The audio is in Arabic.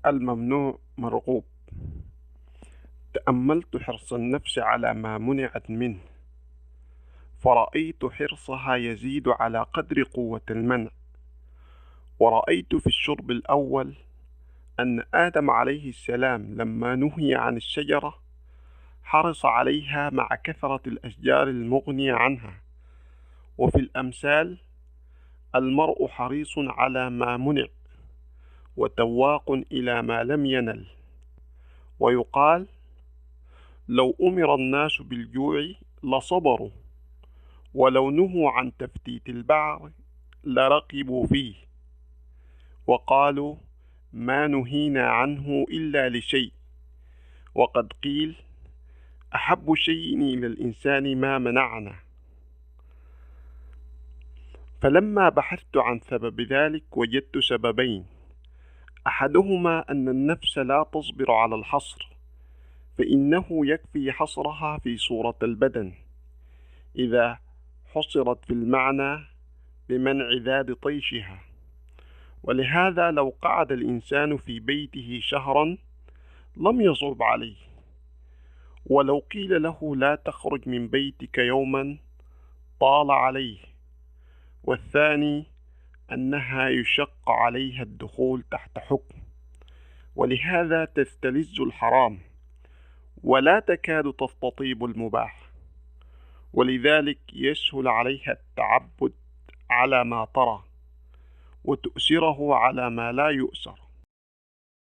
الممنوع مرغوب. تأملت حرص النفس على ما منعت منه، فرأيت حرصها يزيد على قدر قوة المنع. ورأيت في الشرب الأول أن آدم عليه السلام لما نهي عن الشجرة حرص عليها مع كثرة الأشجار المغنية عنها. وفي الأمثال المرء حريص على ما منع وتواق إلى ما لم ينل. ويقال: لو أمر الناس بالجوع لصبروا، ولو نهوا عن تفتيت البعر لرقبوا فيه. وقالوا: ما نهينا عنه إلا لشيء. وقد قيل: أحب شيء إلى الإنسان ما منعنا. فلما بحثت عن سبب ذلك وجدت سببين: أحدهما أن النفس لا تصبر على الحصر، فإنه يكفي حصرها في صورة البدن إذا حصرت في المعنى بمنع ذات طيشها. ولهذا لو قعد الإنسان في بيته شهرا لم يصعب عليه، ولو قيل له لا تخرج من بيتك يوما طال عليه. والثاني أنها يشق عليها الدخول تحت حكم، ولهذا تستلذ الحرام ولا تكاد تستطيب المباح، ولذلك يسهل عليها التعبد على ما ترى وتؤثره على ما لا يؤثر.